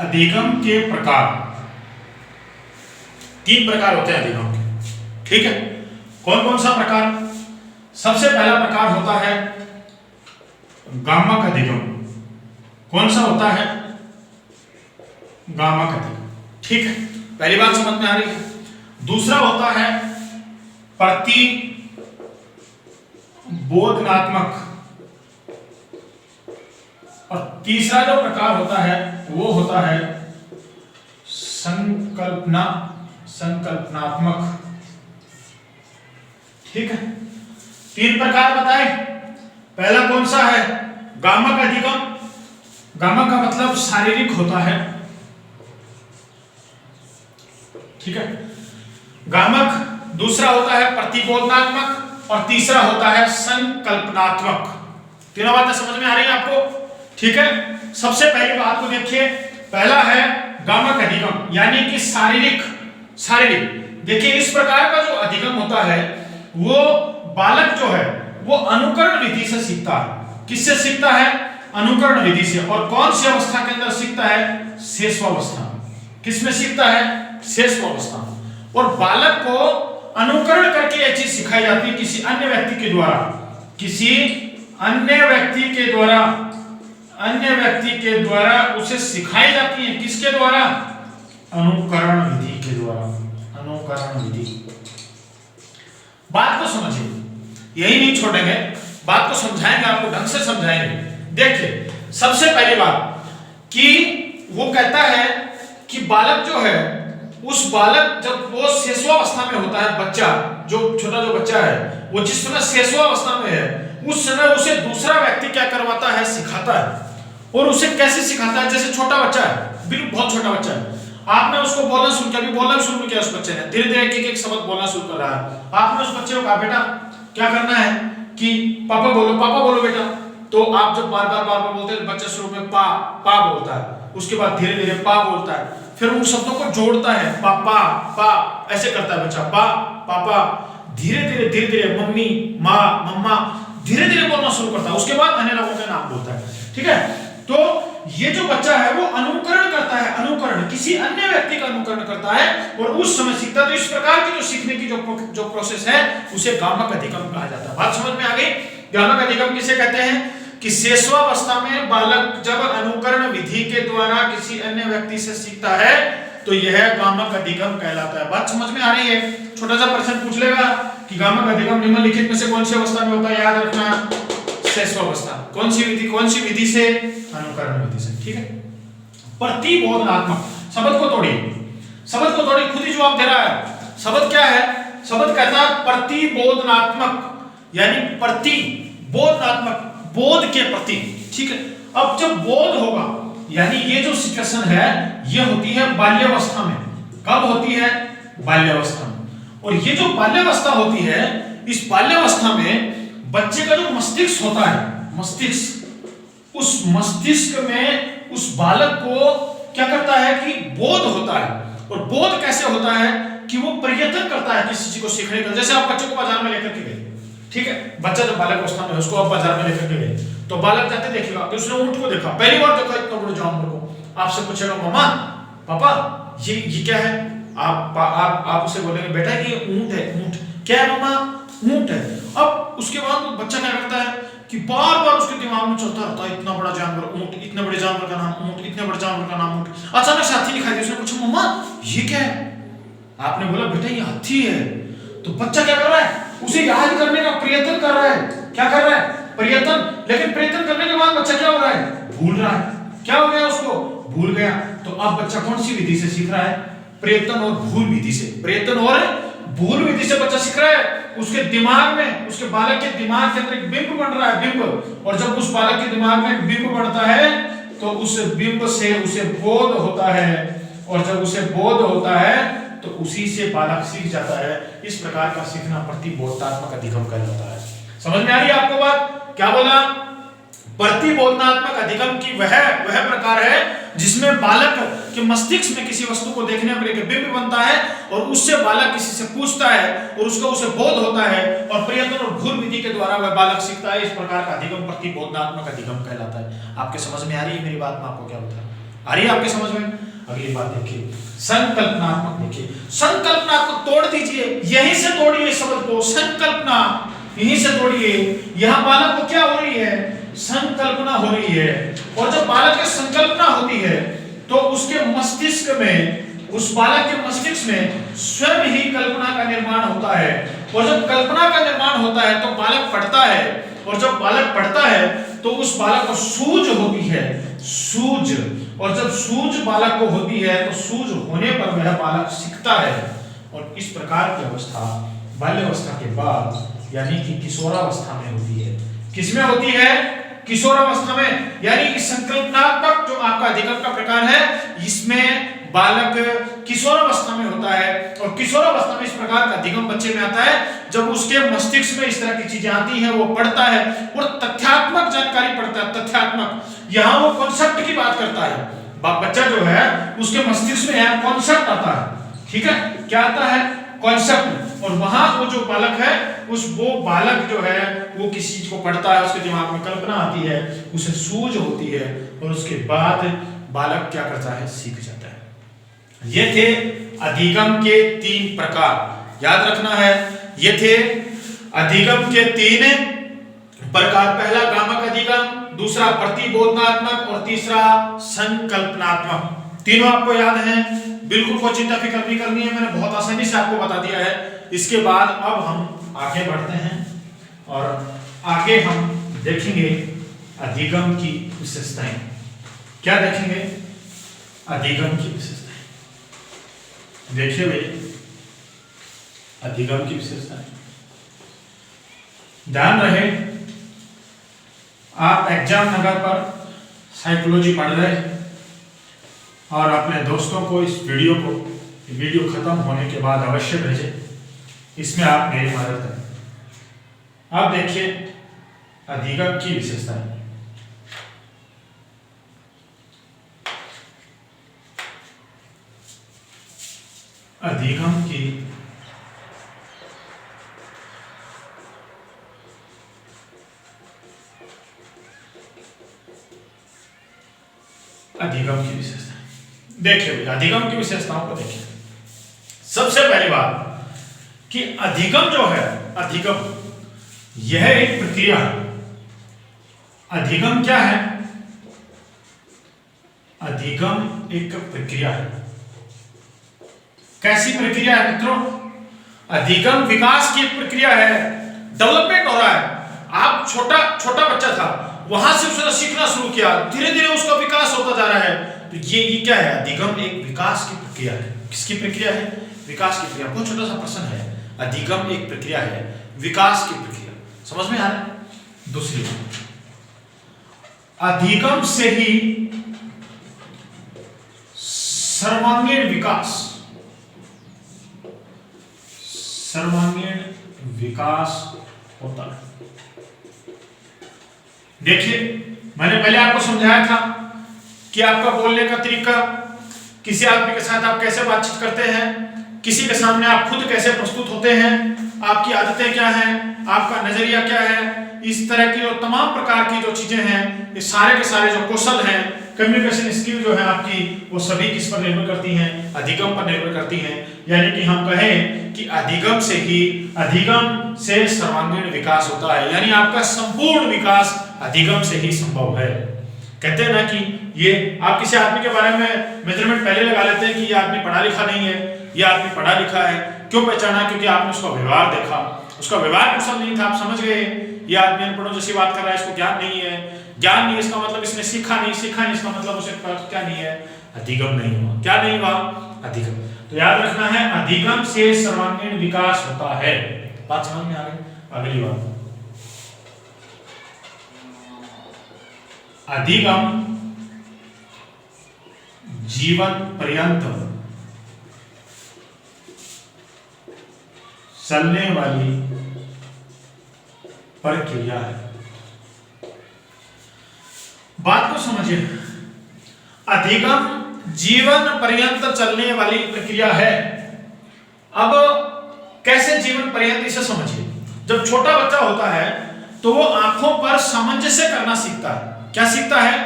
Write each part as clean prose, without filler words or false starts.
अधिगम के प्रकार, तीन प्रकार होते हैं अधिगम के, ठीक है। कौन कौन सा प्रकार? सबसे पहला प्रकार होता है गामक अधिगम। कौन सा होता है? गामक अधिगम, ठीक है, पहली बात समझ में आ रही है। दूसरा होता है प्रतिबोधनात्मक, और तीसरा जो प्रकार होता है वो होता है संकल्पनात्मक, ठीक है। तीन प्रकार बताए। पहला कौन सा है? गामक अधिगम। गामक का मतलब शारीरिक होता है, ठीक है, गामक। दूसरा होता है प्रतिबोधनात्मक और तीसरा होता है संकल्पनात्मक। तीनों बातें समझ में आ रही है आपको, ठीक है। सबसे पहली बात को देखिए, पहला है गामक अधिगम, यानी कि शारीरिक। देखिए, इस प्रकार का जो अधिगम होता है वो बालक जो है वो अनुकरण विधि से सीखता है। किससे सीखता है? अनुकरण विधि से। और कौन सी अवस्था के अंदर सीखता है? शेषवावस्था। किसमें सीखता है? शेषवावस्था। और बालक को अनुकरण करके यह चीज सिखाई जाती है किसी अन्य व्यक्ति के द्वारा, अन्य व्यक्ति के द्वारा उसे सिखाई जाती है। किसके द्वारा? अनुकरण विधि के द्वारा। अनुकरण विधि। बात को समझिए, यही नहीं छोड़ेंगे, बात को समझाएंगे, आपको ढंग से समझाएंगे। देखिए, सबसे पहली बात कि वो कहता है कि बालक जो है, उस बालक जब वो शेषवावस्था में होता है, बच्चा जो छोटा जो बच्चा है वो जिस समय शेषवावस्था में है, उस समय उसे दूसरा व्यक्ति क्या करवाता है? सिखाता है। और उसे कैसे सिखाता है? जैसे छोटा बच्चा है, बिल्कुल बहुत छोटा बच्चा है, आपने उसको बोलना शुरू किया, अभी बोलना शुरू किया उस बच्चे ने, धीरे धीरे एक शब्द बोलना शुरू कर रहा है। आपने उस बच्चे को कहा बेटा क्या करना है कि पापा बोलो बेटा। तो आप जब बार बार बोलते हैं, बच्चा शुरू में पा बोलता है, उसके बाद धीरे धीरे पा बोलता है, फिर उन शब्दों को जोड़ता है, पा ऐसे करता है बच्चा, पापा, धीरे धीरे मम्मी, माँ, मम्मा, धीरे धीरे बोलना शुरू करता है। उसके बाद अन्य लोगों के नाम बोलता है, ठीक है। तो ये जो बच्चा है वो अनुकरण करता है, किसी अन्य व्यक्ति का अनुकरण करता है और उस समय सीखता है। तो इस प्रकार की जो सीखने की जो प्रोसेस है उसे गामक अधिगम कहा जाता है। बात समझ में आ गई? गामक अधिगम किसे कहते हैं? कि शेषवावस्था में बालक जब अनुकरण विधि के द्वारा किसी अन्य व्यक्ति से सीखता है तो यह गामक अधिगम कहलाता है। बात समझ में आ रही है? छोटा सा प्रश्न पूछ लेगा कि गामक अधिगम निम्नलिखित में से कौन सी अवस्था में होता है? याद रखना, शेषवावस्था। कौन सी विधि से? अनुकरण विधि से, ठीक है। प्रतिबोधनात्मक, शब्द को तोड़िए, खुद ही जवाब दे रहा है। शब्द क्या है? शब्द कहता है प्रतिबोधनात्मक, यानी प्रतिबोधनात्मक, बोध के प्रति, ठीक है। अब जब बोध होगा, यानी ये जो सिचुएशन है ये होती है बाल्यावस्था में। कब होती है? बाल्यावस्था में। और ये जो बाल्यावस्था होती है, इस बाल्यावस्था में बच्चे का जो मस्तिष्क होता है, उस मस्तिष्क में उस बालक को क्या करता है कि बोध होता है। और बोध कैसे होता है कि वो प्रयत्न करता है किसी चीज को सीखने का। जैसे आप बच्चे को बाजार में लेकर के गए, ठीक है, बच्चा जब बालक अवस्था में है उसको आप बाजार में लेकर के गए, तो बालक जाते देखेगा कि उसने ऊंट को देखा, पहली बार देखा इतना बड़ा जानवर को, आपसे पूछेगा मामा, पापा ये क्या है? आप उसे बोलेंगे बेटा ये ऊंट है। ऊंट क्या है मामा? ऊंट है। अब उसके बाद बच्चा क्या करता है कि बार बार उसके दिमाग में चलता रहता है इतना बड़ा जानवर ऊंट, इतने बड़े जानवर का नाम ऊंट, इतने बड़े जानवर का नाम ऊंट। अचानक से हाथी दिखाई दिया, उसने पूछा मम्मा ये क्या है? आपने बोला बेटा ये हाथी है। तो बच्चा क्या कर रहा है? उसे याद करने का प्रयत्न कर रहा है। क्या कर रहा है? प्रयत्न। लेकिन प्रयत्न करने के बाद बच्चा क्या हो रहा है? भूल रहा है। क्या हो गया? उसको भूल गया। तो अब बच्चा कौन सी विधि से सीख रहा है? प्रयत्न और भूल विधि से। प्रयत्न और भूल विधि से बच्चा सीख रहा है। उसके दिमाग में, उसके बालक के दिमाग के अंदर एक बिंब बन रहा है, बिंब। और जब उस बालक के दिमाग में एक बिंब बनता है तो उस बिंब से उसे बोध होता है, और जब उसे बोध होता है तो उसी से बालक सीख जाता है। इस प्रकार का सीखना प्रतिबोधात्मक अधिगम कहलाता है। समझ में आ रही है आपको बात? क्या बोला? प्रतिबोधनात्मक अधिगम की वह प्रकार है जिसमें बालक के मस्तिष्क में किसी वस्तु को देखने पर एक बिंब बनता है और उससे बालक किसी से पूछता है और उसको उसे बोध होता है और प्रयत्न और भूल विधि के द्वारा वह बालक सीखता है। इस प्रकार का अधिगम प्रतिबोधनात्मक अधिगम कहलाता है। आपके समझ में आ रही है मेरी बात? में आपको क्या बताया? आ रही है आपके समझ में? अगली बात देखिए, संकल्पनात्मक। देखिए संकल्पनात्मक तोड़ दीजिए, यहीं से तोड़िए इस शब्द को, संकल्पना यहीं से तोड़िए। यहां बालक को क्या हो रही है? संकल्पना हो रही है। और जब बालक की संकल्पना होती है तो उसके मस्तिष्क में, उस बालक के मस्तिष्क में स्वयं ही कल्पना का निर्माण होता है। और जब कल्पना का निर्माण होता है तो बालक पढ़ता है, और जब बालक पढ़ता है तो उस बालक को सूझ होती है, सूझ। और जब सूझ बालक को होती है तो सूझ होने पर वह बालक सीखता है। और इस प्रकार की अवस्था बाल्यावस्था के बाद यानी कि किशोरावस्था में होती है। किसमें होती है? किशोरावस्था में। यानी कि संकल्पनात्मक जो आपका अधिगम का प्रकार है, इसमें बालक किशोरावस्था में होता है। और किशोरावस्था में इस प्रकार का अधिगम बच्चे में आता है जब उसके मस्तिष्क में इस तरह की चीजें आती हैं, वो पढ़ता है और तथ्यात्मक जानकारी पढ़ता है। तथ्यात्मक, यहां वो कॉन्सेप्ट की बात करता है। बच्चा जो है उसके मस्तिष्क में कॉन्सेप्ट आता है। ठीक है, क्या आता है? कॉन्सेप्ट। और वहां वो जो बालक है, वो बालक जो है वो किसी चीज को पढ़ता है, उसके दिमाग में कल्पना आती है, उसे सूझ होती है, और उसके बाद बालक क्या करता है? सीख जाता है। ये थे अधिगम के 3 प्रकार, याद रखना है। ये थे अधिगम के 3 प्रकार। पहला गामक अधिगम, दूसरा प्रतिबोधनात्मक और तीसरा संकल्पनात्मक। तीनों आपको याद हैं, बिल्कुल कोई चिंता फिक्र नहीं करनी है, मैंने बहुत आसानी से आपको बता दिया है। इसके बाद अब हम आगे बढ़ते हैं और आगे हम देखेंगे अधिगम की विशेषताएं। क्या देखेंगे? अधिगम की विशेषताएं। देखिए भाई, अधिगम की विशेषताएं, ध्यान रहे आप एग्जाम नगर पर साइकोलॉजी पढ़ रहे हैं और अपने दोस्तों को इस वीडियो खत्म होने के बाद अवश्य भेजें। इसमें आप मेरी मदद करें। अब देखिए अधिगम की विशेषताएं। अधिगम की विशेषताएं देखिए, अधिगम की विशेषताओं को देखिए। सबसे पहली बात कि अधिगम जो है, अधिगम यह एक प्रक्रिया है। अधिगम क्या है? अधिगम एक प्रक्रिया है। कैसी प्रक्रिया है मित्रों? अधिगम विकास की एक प्रक्रिया है, डेवलपमेंट हो रहा है। आप छोटा बच्चा था, वहां से उसने सीखना शुरू किया, धीरे धीरे उसका विकास होता जा रहा है। तो ये क्या है? अधिगम एक विकास की प्रक्रिया है। किसकी प्रक्रिया है? विकास की प्रक्रिया। बहुत छोटा सा प्रश्न है, अधिगम एक प्रक्रिया है, विकास की प्रक्रिया। समझ में आ रहा है? दूसरी बात, अधिगम से ही सर्वांगीण विकास होता है। देखिए, मैंने पहले आपको समझाया था कि आपका बोलने का तरीका, किसी आदमी के साथ आप कैसे बातचीत करते हैं, किसी के सामने आप खुद कैसे प्रस्तुत होते हैं, आपकी आदतें क्या हैं, आपका नजरिया क्या है, इस तरह की जो तमाम प्रकार की जो चीजें हैं, ये सारे के सारे जो कौशल हैं, कम्युनिकेशन स्किल जो है आपकी, वो सभी किस पर निर्भर करती हैं? अधिगम पर निर्भर करती हैं। यानी कि हम कहें कि अधिगम से सर्वांगीण विकास होता है। यानी आपका संपूर्ण विकास अधिगम से ही संभव है। कहते हैं ना कि ये आप किसी आदमी के बारे में मेजरमेंट पहले लगा लेते हैं कि ये आदमी पढ़ा लिखा नहीं है, ये आदमी पढ़ा लिखा है। क्यों पहचाना? क्योंकि आपने उसका व्यवहार देखा, उसका व्यवहार कुशल नहीं था, आप समझ गए ये आदमी अनपढ़ों जैसी बात कर रहा है, इसको ज्ञान नहीं है। ज्ञान नहीं इसका मतलब इसने सीखा नहीं इसका मतलब उसे क्या नहीं है? अधिगम नहीं हुआ। क्या नहीं हुआ? अधिगम। तो याद रखना है, अधिगम से सर्वांगीण विकास होता है। बात समझ में आ गई? अगली बात, अधिगम जीवन पर्यंत चलने वाली प्रक्रिया है। बात को समझिए, अधिगम जीवन पर्यंत चलने वाली प्रक्रिया है। अब कैसे जीवन पर्यंत, इसे समझिए। जब छोटा बच्चा होता है तो वो आंखों पर सामंजस्य करना सीखता है। क्या सीखता है?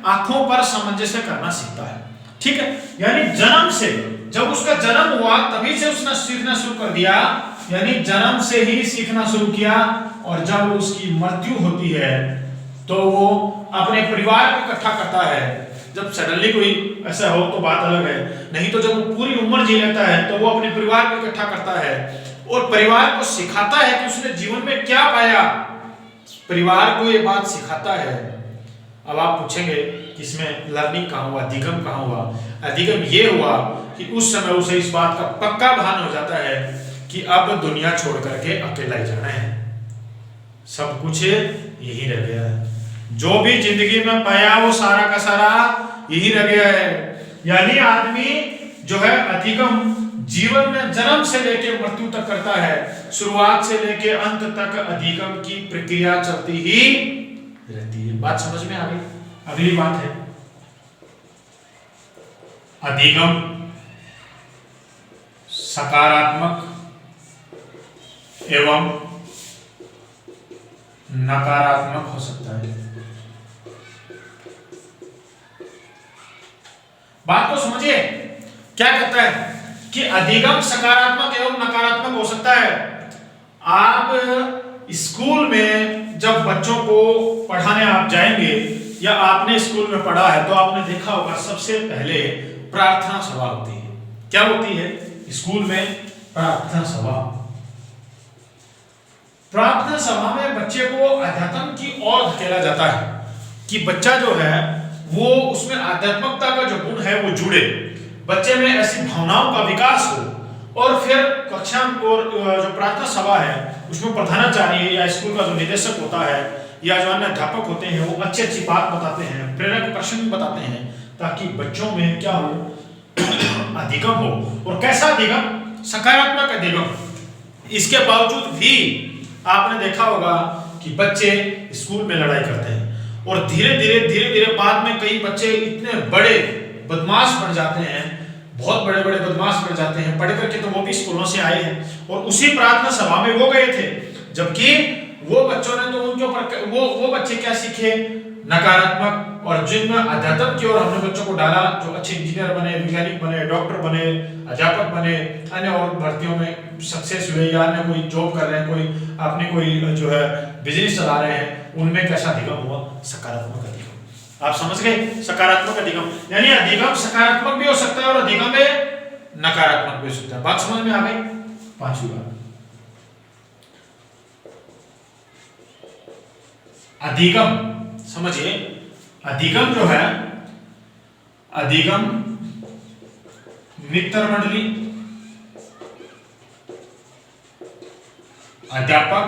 आंखों पर सामंजस्य करना सीखता है। ठीक है, यानी जन्म से, जब उसका जन्म हुआ तभी से उसने सीखना शुरू कर दिया, यानी जन्म से ही सीखना शुरू किया। और जब उसकी मृत्यु होती है तो वो अपने परिवार को इकट्ठा करता है। जब सडनली कोई ऐसा हो तो बात अलग है, नहीं तो जब वो पूरी उम्र जी लेता है तो वो अपने परिवार को इकट्ठा करता है और परिवार को सिखाता है कि उसने जीवन में क्या पाया, परिवार को ये बात सिखाता है। अब आप पूछेंगे कि इसमें लर्निंग कहाँ हुआ, अधिगम कहाँ हुआ? अधिगम ये हुआ कि उस समय उसे इस बात का पक्का भान हो जाता है कि अब दुनिया छोड़ करके अकेला ही जाना है, सब कुछ यही रह गया है, जो भी जिंदगी में पाया वो सारा का सारा यही रह गया है। यानी आदमी जो है अधिगम जीवन में जन्म से लेके मृत्यु तक करता है, शुरुआत से लेके अंत तक अधिगम की प्रक्रिया चलती ही रहती है। बात समझ में आ गई? अगली बात है अधिगम सकारात्मक एवं नकारात्मक हो सकता है। बात को समझिए, क्या कहता है कि अधिगम सकारात्मक एवं नकारात्मक हो सकता है। आप स्कूल में जब बच्चों को पढ़ाने आप जाएंगे या आपने स्कूल में पढ़ा है तो आपने देखा होगा सबसे पहले प्रार्थना सभा होती है। क्या होती है स्कूल में? प्रार्थना सभा। प्रार्थना सभा में बच्चे को अध्यात्म की ओर धकेला जाता है कि बच्चा जो है वो उसमें आध्यात्मिकता का जो गुण है वो जुड़े, बच्चे में ऐसी भावनाओं का विकास हो। और फिर कक्षा और जो प्रार्थना सभा है उसमें प्रधानाचार्य या स्कूल का जो निदेशक होता है या जो अन्य अध्यापक होते हैं वो अच्छी अच्छी बात बताते हैं, प्रेरक प्रश्न बताते हैं, ताकि बच्चों में क्या हो, अधिगम हो। और कैसा अधिगम? सकारात्मक अधिगम। इसके बावजूद भी आपने देखा होगा कि बच्चे स्कूल में लड़ाई करते हैं और धीरे धीरे बाद में कई बच्चे इतने बड़े बदमाश बन जाते हैं, बहुत बड़े बड़े बदमाश बन जाते हैं, पढ़ करके तो वो भी स्कूलों से आए हैं और उसी प्रार्थना सभा में वो गए थे। जबकि वो बच्चों ने तो उनके ऊपर वो बच्चे क्या सीखे? नकारात्मक। और जिनमें अध्यात्म की ओर हमने बच्चों को डाला, जो अच्छे इंजीनियर बने, वैज्ञानिक बने, डॉक्टर बने, अध्यापक बने, अन्य और भर्तियों में सक्सेस हुए या अन्य कोई जॉब कर रहे हैं, कोई अपने कोई जो है बिजनेस चला रहे हैं, उनमें कैसा अधिगम हुआ? सकारात्मक अधिगम। आप समझ गए? सकारात्मक अधिगम यानी अधिगम सकारात्मक भी हो सकता है और अधिगम में नकारात्मक भी हो सकता है। बात समझ में आ गई? पांचवी बात, अधिगम समझिए। अधिगम जो है, अधिगम मित्र मंडली, अध्यापक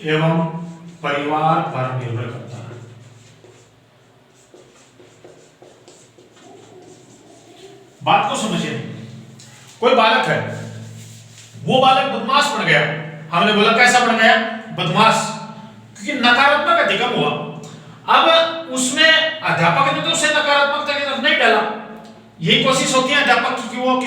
एवं परिवार पर निर्भर करता है। बात को समझिए, कोई बालक है, वो बालक बदमाश बन गया। हमने बोला कैसा बन गया? बदमाश, क्योंकि नकारात्मक अधिगम हुआ। अब उसमें अध्यापक ने तो उसे नकारात्मकता की तरफ नहीं डाला। यही कोशिश होती है अध्यापक की कि वो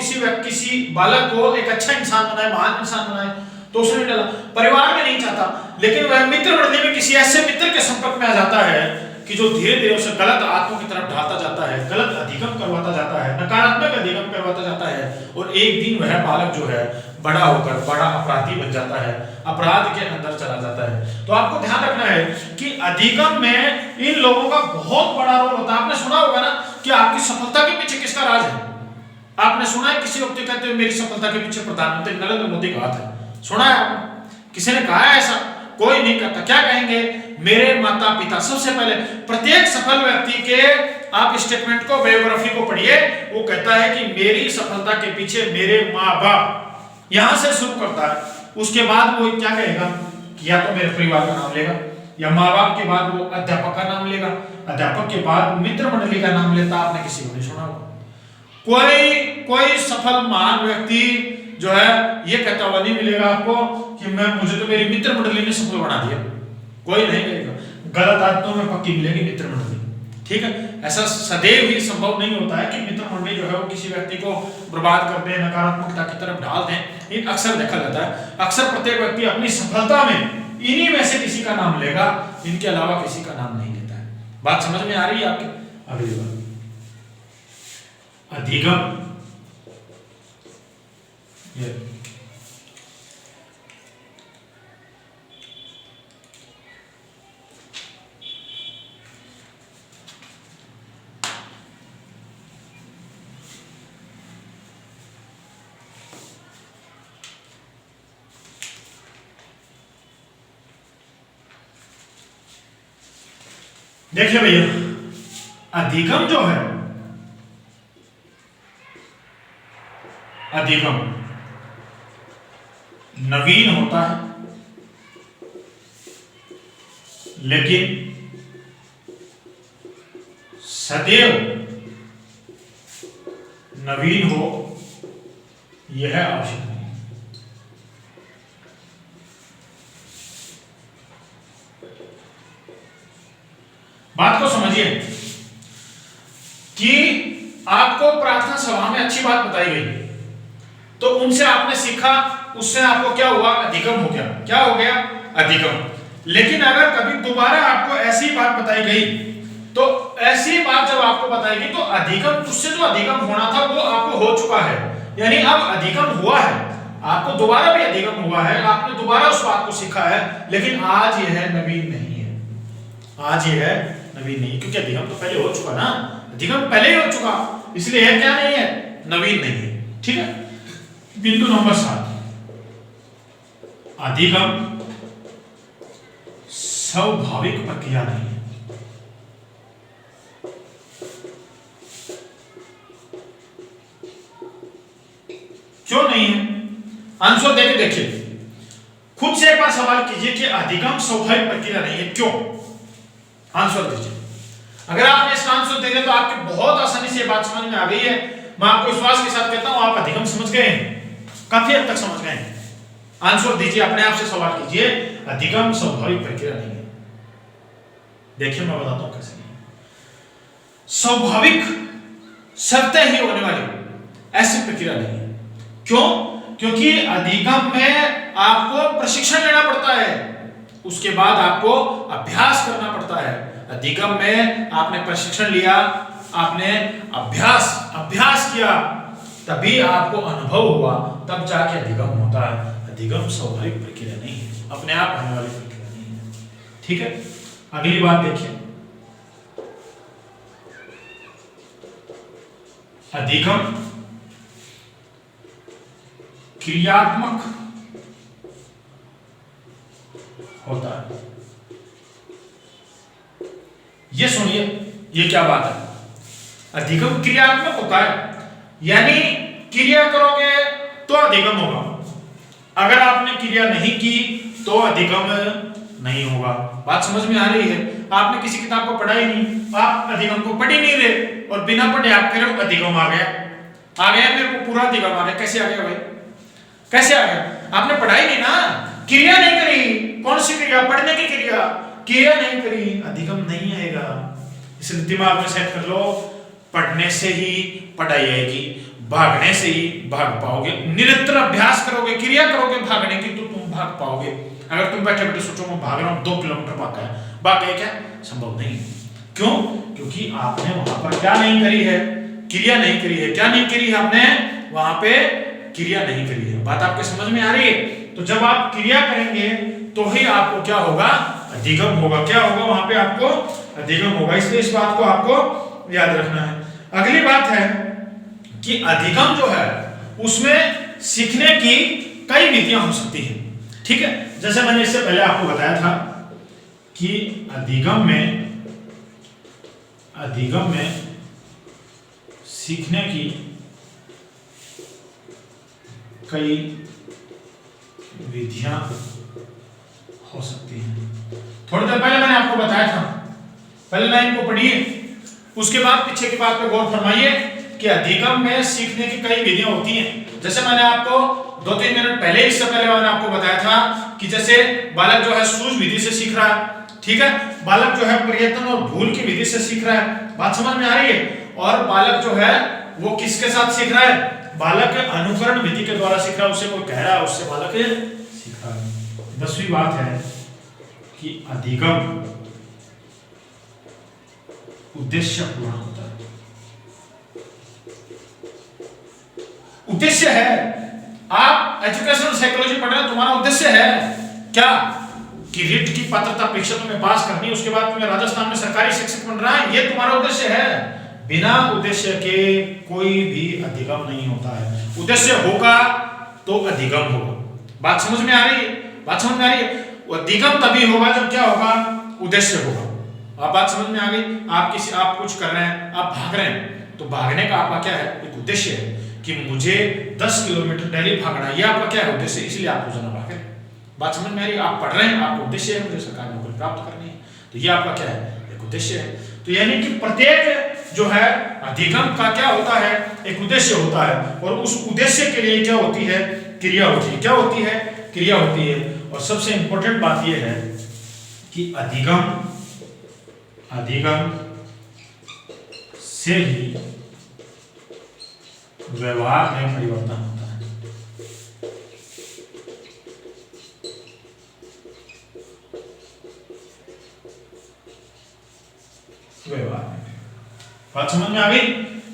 किसी बालक को एक अच्छा इंसान बनाए, महान इंसान बनाए, तो उसने डाला। परिवार में नहीं चाहता, लेकिन वह मित्र मंडली में किसी ऐसे मित्र के संपर्क में आ जाता है कि जो धीरे धीरे उसे गलत आत्मों की तरफ ढालता जाता है, गलत अधिगम करवाता जाता है, नकारात्मक अधिगम करवाता जाता है। और एक दिन वह बालक जो है बड़ा होकर बड़ा अपराधी बन जाता है, अपराध के अंदर चला जाता है। तो आपको ध्यान रखना है कि अधिगम में इन लोगों का बहुत बड़ा रोल होता है। आपने सुना होगा ना कि आपकी सफलता के पीछे किसका राज है? आपने सुना है किसी व्यक्ति कहते हुए मेरी सफलता के पीछे प्रधानमंत्री नरेंद्र मोदी का हाथ है? सुना है आपने? किसी ने कहा है ऐसा? कोई नहीं कहता। क्या कहेंगे? मेरे माता पिता। सबसे पहले प्रत्येक सफल व्यक्ति के आप स्टेटमेंट को, बायोग्राफी को पढ़िए, वो कहता है कि मेरी सफलता के पीछे मेरे माँ बाप, यहां से शुरू करता है। उसके बाद वो क्या कहेगा कि या तो मेरे परिवार का नाम लेगा, या माँ बाप के बाद वो अध्यापक का नाम लेगा, अध्यापक के बाद मित्र मंडली का नाम लेता। आपने किसी को नहीं सुना होगा। कोई सफल महान व्यक्ति जो है ये कहता हुआ नहीं मिलेगा आपको कि मुझे तो मेरी मित्र मंडली ने सफल बना दिया। कोई नहीं कहेगा। गलत आदतों में पक्की मिलेगी मित्र मंडली। ठीक है, ऐसा सदैव ही संभव नहीं होता है कि मित्र मंडली जो है वो किसी व्यक्ति को बर्बाद कर दे, नकारात्मकता की तरफ ढाल दें। ये अक्सर देखा जाता है। अक्सर प्रत्येक व्यक्ति अपनी सफलता में इन्हीं में से किसी का नाम लेगा, इनके अलावा किसी का नाम नहीं लेता है। बात समझ में आ रही है आपके? अगली बात, अधिगम, ये देखिए भैया, अधिगम जो है, अधिगम नवीन होता है, लेकिन सदैव नवीन हो यह आवश्यक नहीं। बात को समझिए कि आपको प्रार्थना सभा में अच्छी बात बताई गई, तो उनसे आपने सीखा, उससे आपको क्या हुआ? अधिगम हो गया। क्या हो गया? अधिगम। लेकिन अगर कभी दोबारा आपको ऐसी बात बताई गई, तो ऐसी बात जब आपको बताई गई तो अधिगम, उससे जो अधिगम होना था वो आपको हो चुका है, यानी अब अधिगम हुआ है, आपको दोबारा भी अधिगम हुआ है, आपने दोबारा उस बात को सीखा है, लेकिन आज यह नवीन नहीं है। आज यह नवीन नहीं, क्योंकि अधिगम तो पहले हो चुका ना, अधिगम पहले ही हो चुका, इसलिए यह क्या नहीं है? नवीन नहीं है। ठीक है। बिंदु नंबर 7, अधिगम स्वाभाविक प्रक्रिया नहीं है। क्यों नहीं है? आंसर देके देखिए, खुद से एक बार सवाल कीजिए कि अधिगम स्वाभाविक प्रक्रिया नहीं है, क्यों? आंसर दीजिए। अगर आपने इसका आंसर दे दिया तो आपकी बहुत आसानी से बात समझ में आ गई है। मैं आपको विश्वास के साथ कहता हूं आप अधिगम समझ गए हैं, काफी हद तक समझ गए हैं। आंसर दीजिए, अपने आप से सवाल कीजिए, अधिगम स्वाभाविक प्रक्रिया नहीं है। देखिए मैं बताता हूं कैसे नहीं। स्वाभाविक सत्य ही होने वाली ऐसी प्रक्रिया नहीं है। क्यों? क्योंकि अधिगम में आपको प्रशिक्षण लेना पड़ता है, उसके बाद आपको अभ्यास करना पड़ता है। अधिगम में आपने प्रशिक्षण लिया, आपने अभ्यास किया, तभी आपको अनुभव हुआ, तब जाके अधिगम होता है। अधिगम स्वाभाविक प्रक्रिया नहीं है, अपने आप होने वाली प्रक्रिया नहीं है। ठीक है। अगली बात देखिए, अधिगम क्रियात्मक होता है। ये सुनिए, ये क्या बात है? अधिगम क्रियात्मक होता है, यानी क्रिया करोगे तो अधिगम होगा, अगर आपने क्रिया नहीं की तो अधिगम नहीं होगा। बात समझ में आ रही है? आपने किसी किताब को पढ़ा ही नहीं, आप अधिगम को पढ़ ही नहीं रहे, और बिना पढ़े आप कह रहे हो अधिगम आ गया, मेरे को पूरा अधिगम आ गया। कैसे आ गया भाई? कैसे आ गया? आपने पढ़ाई नहीं ना, क्रिया नहीं करी। कौन सी क्रिया? पढ़ने की क्रिया नहीं करी, अधिगम नहीं आएगा। इसलिए दिमाग में सेट कर लो, पढ़ने से ही पढ़ाई आएगी, भागने से ही भाग पाओगे। निरंतर अभ्यास करोगे, क्रिया करोगे भागने की, तो तुम भाग पाओगे। अगर तुम बैठे बैठे सोचो मैं भाग रहा हूं 2 किलोमीटर भागा, क्या संभव नहीं। क्यों? क्योंकि आपने वहां पर क्या नहीं करी है? क्रिया नहीं करी है। क्या नहीं करी है आपने? वहां पे क्रिया नहीं करी है। बात आपके समझ में आ रही है? तो जब आप क्रिया करेंगे तो ही आपको क्या होगा? अधिगम होगा। क्या होगा? वहां पे आपको अधिगम होगा। इसलिए इस बात को आपको याद रखना है। अगली बात है कि अधिगम जो है उसमें सीखने की कई विधियां हो सकती हैं। ठीक है। जैसे मैंने इससे पहले आपको बताया था कि अधिगम में सीखने की कई विधियां हो सकती हैं। थोड़ी देर पहले मैंने आपको बताया था, पहले लाइन को पढ़िए, उसके बाद पीछे की बात पे गौर फरमाइए कि अधिगम में सीखने की कई विधियां होती हैं। जैसे मैंने आपको 2-3 मिनट पहले, इससे पहले मैंने आपको बताया था कि जैसे बालक जो है सूझ विधि से सीख रहा है, ठीक है, बालक जो है प्रयत्न और भूल की विधि से सीख रहा है। बात समझ में आ रही है? और बालक जो है वो किसके साथ सीख रहा है? बालक अनुकरण विधि के द्वारा सीख रहा है। उसे कोई कह रहा है, उससे बालक सीख रहा है। 10वीं बात है कि अधिगम उद्देश्य पूर्ण होता है। उद्देश्य है, आप एजुकेशनल साइकोलॉजी पढ़ रहे हैं, तुम्हारा उद्देश्य है क्या कि रिट की पात्रता परीक्षा तुम्हें पास करनी है, उसके बाद तुम्हें राजस्थान में सरकारी शिक्षक बन रहा है, ये तुम्हारा उद्देश्य है। बिना उद्देश्य के कोई भी अधिगम नहीं होता है। उद्देश्य होगा तो अधिगम होगा। बात समझ में आ रही है? बात समझ में आ रही है? अधिगम तभी होगा जब क्या होगा, उद्देश्य होगा। आप बात समझ में आ गई? आप कुछ कर रहे हैं, आप भाग रहे हैं, तो भागने का आपका क्या है, एक उद्देश्य है कि मुझे 10 किलोमीटर डेली भागना है, ये आपका क्या है, उद्देश्य, इसलिए आप रोजाना भाग रहे हैं। बात समझ में आ रही है? आप पढ़ रहे हैं, आपका उद्देश्य है मुझे सरकारी नौकरी प्राप्त करनी है, तो ये आपका क्या है, एक उद्देश्य है। तो यानी कि प्रत्येक जो है अधिगम का क्या होता है, एक उद्देश्य होता है, और उस उद्देश्य के लिए क्या होती है, क्रिया होती है। क्या होती है? क्रिया होती है। और सबसे इंपॉर्टेंट बात यह है कि अधिगम से ही व्यवहार में परिवर्तन होता है। व्यवहार में, बात समझ में आ गई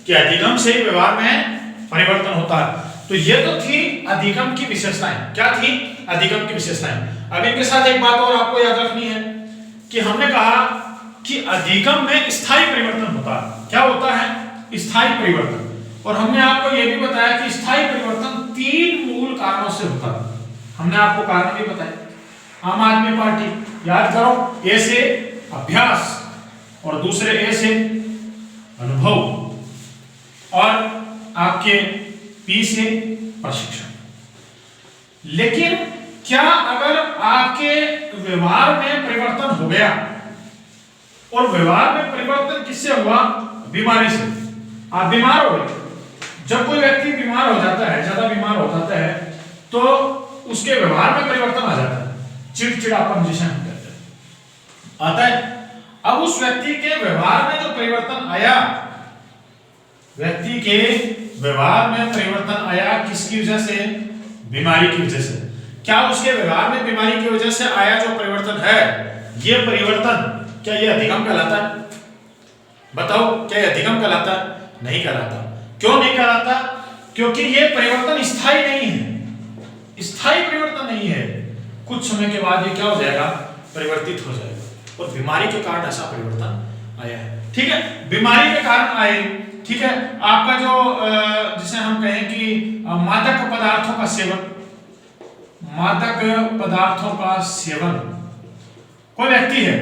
कि अधिगम से ही व्यवहार में परिवर्तन होता है। तो ये तो थी अधिगम की विशेषताएं। क्या थी? अधिगम की विशेषताएं। अब इनके साथ एक बात और आपको याद रखनी है कि हमने कहा कि अधिगम में स्थायी परिवर्तन होता है। क्या होता है? स्थायी परिवर्तन। और हमने आपको यह भी बताया कि स्थायी परिवर्तन 3 मूल कारणों से होता है। हमने आपको कारण भी बताया। आम आदमी पार्टी, याद करो, ए से अभ्यास और दूसरे ए से अनुभव, और आपके पी से प्रशिक्षण। लेकिन क्या अगर आपके व्यवहार में परिवर्तन हो गया, और व्यवहार में परिवर्तन किससे हुआ? बीमारी से। आप बीमार हो गए। जब कोई व्यक्ति बीमार हो जाता है, ज्यादा बीमार हो जाता है, तो उसके व्यवहार में परिवर्तन आ जाता है, चिड़चिड़ापन जिसे हम कहते हैं, आता है। अब उस व्यक्ति के व्यवहार में जो परिवर्तन आया, व्यक्ति के व्यवहार में परिवर्तन आया किसकी वजह से? बीमारी की वजह से। क्या उसके व्यवहार में बीमारी की वजह से आया जो परिवर्तन है, ये परिवर्तन क्या ये अधिगम कहलाता है? बताओ, क्या ये अधिगम कहलाता है? नहीं कहलाता। क्यों नहीं कहलाता? क्योंकि ये परिवर्तन स्थायी नहीं है। स्थायी परिवर्तन नहीं है। कुछ समय के बाद ये क्या हो जाएगा? परिवर्तित हो जाएगा। और बीमारी के कारण ऐसा परिवर्तन आया है। ठीक है, बीमारी के कारण आए। ठीक है, आपका जो जिसे हम कहें कि मादक पदार्थों का सेवन, मादक पदार्थों का सेवन, कोई व्यक्ति है,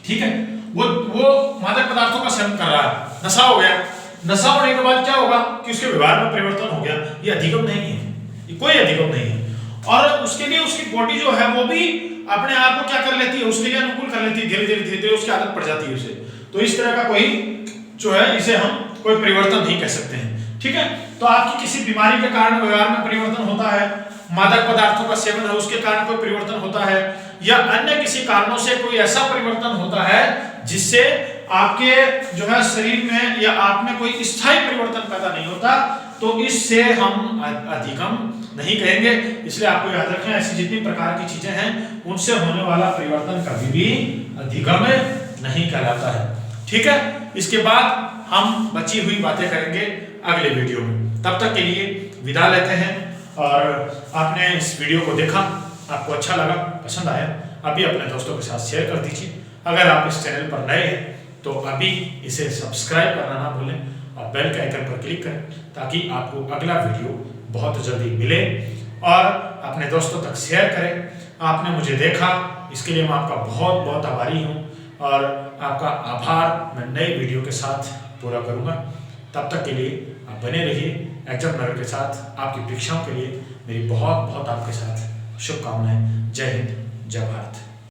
ठीक है, वो मादक पदार्थों का सेवन कर रहा है, नशा हो गया। नशा होने के बाद क्या होगा कि उसके व्यवहार में परिवर्तन हो गया। ये अधिगम नहीं है, ये कोई अधिगम नहीं है। और उसके लिए उसकी बॉडी जो है वो भी अपने आप को क्या कर लेती है, उसके लिए अनुकूल कर लेती है। धीरे धीरे उसकी आदत पड़ जाती है उसे। तो इस तरह का कोई जो है, इसे हम कोई परिवर्तन नहीं कह सकते हैं। ठीक है, तो आपकी किसी बीमारी के कारण व्यवहार में परिवर्तन होता है, मादक पदार्थों का सेवन है उसके कारण कोई परिवर्तन होता है, या अन्य किसी कारणों से कोई ऐसा परिवर्तन होता है जिससे आपके जो है शरीर में या आप में कोई स्थायी परिवर्तन पैदा नहीं होता, तो इससे हम अधिगम नहीं कहेंगे। इसलिए आपको याद रखें, ऐसी जितनी प्रकार की चीजें हैं उनसे होने वाला परिवर्तन कभी भी अधिगम नहीं कहलाता है। ठीक है, इसके बाद हम बची हुई बातें करेंगे अगले वीडियो में। तब तक के लिए विदा लेते हैं। और आपने इस वीडियो को देखा, आपको अच्छा लगा, पसंद आया, अभी अपने दोस्तों के साथ शेयर कर दीजिए। अगर आप इस चैनल पर नए हैं तो अभी इसे सब्सक्राइब करना ना भूलें और बेल के आइकन पर क्लिक करें ताकि आपको अगला वीडियो बहुत जल्दी मिले, और अपने दोस्तों तक शेयर करें। आपने मुझे देखा, इसके लिए मैं आपका बहुत बहुत आभारी हूँ, और आपका आभार मैं नए वीडियो के साथ पूरा करूँगा। तब तक के लिए आप बने रहिए एग्जाम नगर के साथ। आपकी परीक्षाओं के लिए मेरी बहुत बहुत आपके साथ शुभकामनाएं। जय हिंद, जय भारत।